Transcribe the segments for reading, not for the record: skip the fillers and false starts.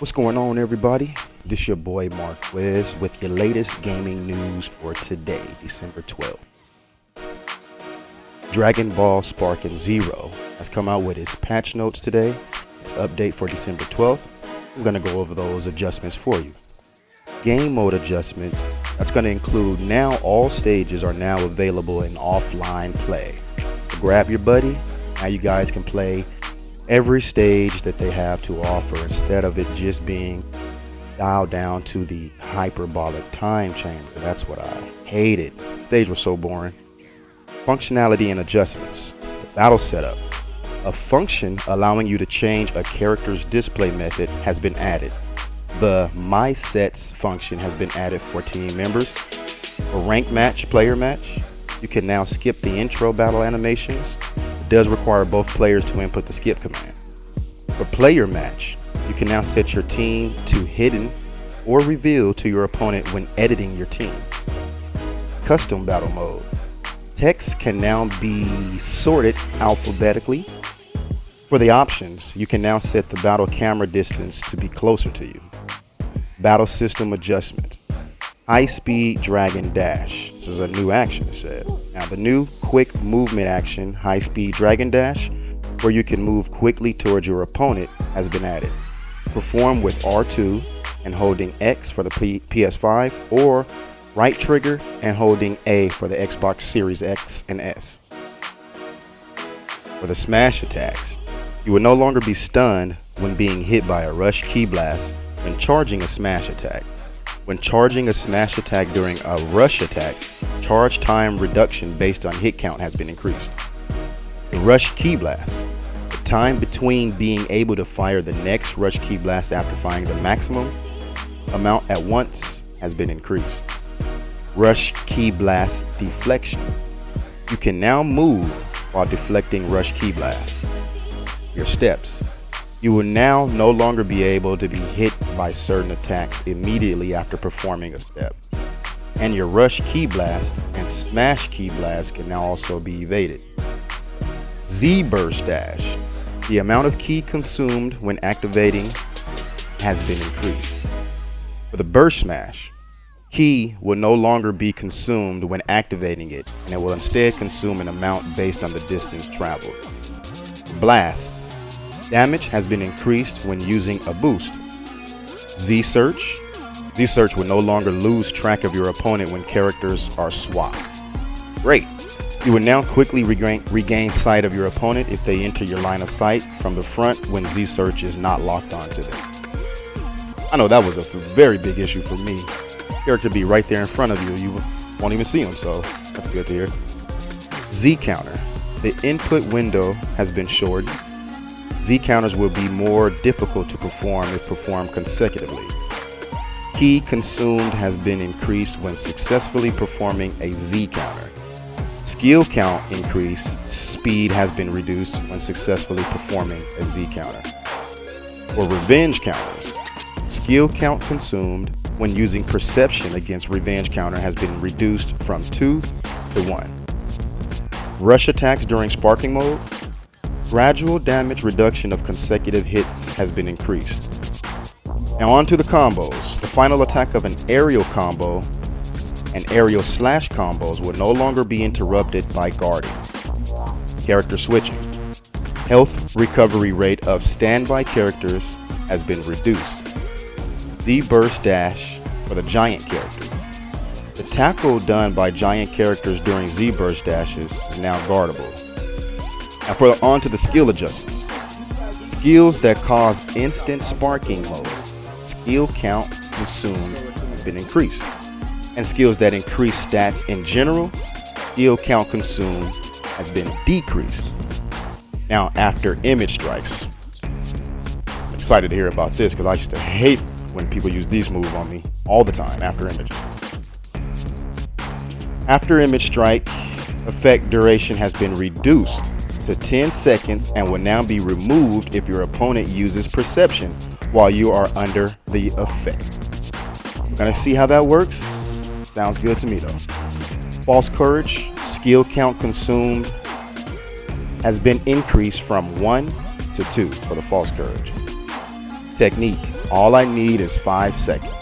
What's going on, everybody? This your boy Marquez with your latest gaming news for today, December 12th. Dragon Ball Sparking Zero has come out with its patch notes today. Its update for December 12th. I'm going to go over those adjustments for you. Game mode adjustments, that's going to include now all stages are now available in offline play. So grab your buddy, now you guys can play every stage that they have to offer instead of it just being dialed down to the hyperbolic time chamber. That's what I hated. Stage was so boring. Functionality and adjustments. The battle setup. A function allowing you to change a character's display method has been added. The My Sets function has been added for team members. For rank match, player match, you can now skip the intro battle animations. It does require both players to input the skip command. For player match, you can now set your team to hidden or reveal to your opponent when editing your team. Custom battle mode. Text can now be sorted alphabetically. For the options, you can now set the battle camera distance to be closer to you. Battle system adjustment. High-speed dragon dash. This is a new action, it says. Now the new quick movement action, high-speed dragon dash, where you can move quickly towards your opponent, has been added. Perform with R2 and holding X for the PS5, or right trigger and holding A for the Xbox Series X and S. For the smash attacks, you will no longer be stunned when being hit by a rush key blast when charging a smash attack. When charging a smash attack during a rush attack, charge time reduction based on hit count has been increased. The rush key blast. The time between being able to fire the next rush key blast after firing the maximum amount at once has been increased. Rush key blast deflection. You can now move while deflecting rush key blast. Your steps. You will now no longer be able to be hit by certain attacks immediately after performing a step. And your rush key blast and smash key blast can now also be evaded. Z burst dash. The amount of ki consumed when activating has been increased. For the burst smash, ki will no longer be consumed when activating it, and it will instead consume an amount based on the distance traveled. Blast. Damage has been increased when using a boost. Z-Search. Z-Search will no longer lose track of your opponent when characters are swapped. Great. You will now quickly regain sight of your opponent if they enter your line of sight from the front when Z-Search is not locked onto them. I know that was a very big issue for me. Character be right there in front of you, you won't even see them, so that's good to hear. Z-Counter. The input window has been shortened. Z-counters will be more difficult to perform if performed consecutively. Ki consumed has been increased when successfully performing a Z-counter. Skill count increase, speed has been reduced when successfully performing a Z-counter. For revenge counters, skill count consumed when using perception against revenge counter has been reduced from 2 to 1. Rush attacks during sparking mode. Gradual damage reduction of consecutive hits has been increased. Now on to the combos. The final attack of an aerial combo and aerial slash combos will no longer be interrupted by guarding. Character switching. Health recovery rate of standby characters has been reduced. Z-burst dash for the giant characters. The tackle done by giant characters during Z-burst dashes is now guardable. Now on to the skill adjustments. Skills that cause instant sparking mode. Skill count consumed has been increased. And skills that increase stats in general, skill count consumed has been decreased. Now after image strikes. I'm excited to hear about this because I used to hate when people use these moves on me all the time after image. After image strike, effect duration has been reduced to 10 seconds and will now be removed if your opponent uses perception while you are under the effect. We're gonna see how that works. Sounds good to me though. False courage, skill count consumed has been increased from 1 to 2 for the false courage. Technique. All I need is 5 seconds.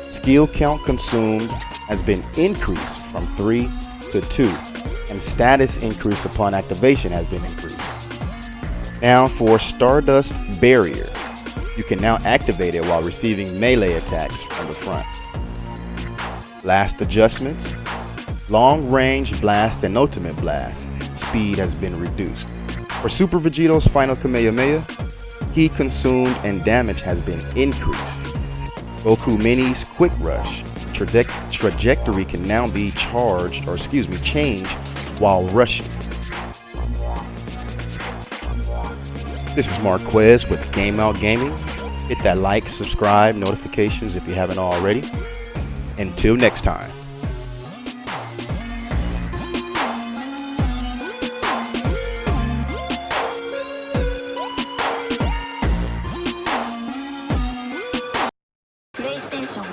Skill count consumed has been increased from 3 to 2, and status increase upon activation has been increased. Now for Stardust Barrier, you can now activate it while receiving melee attacks from the front. Last adjustments, long range blast and ultimate blast speed has been reduced. For Super Vegeto's final Kamehameha, heat consumed and damage has been increased. Goku Mini's Quick Rush trajectory can now be changed while rushing. This is Marquez with GameOut Gaming. Hit that like, subscribe, notifications if you haven't already. Until next time. PlayStation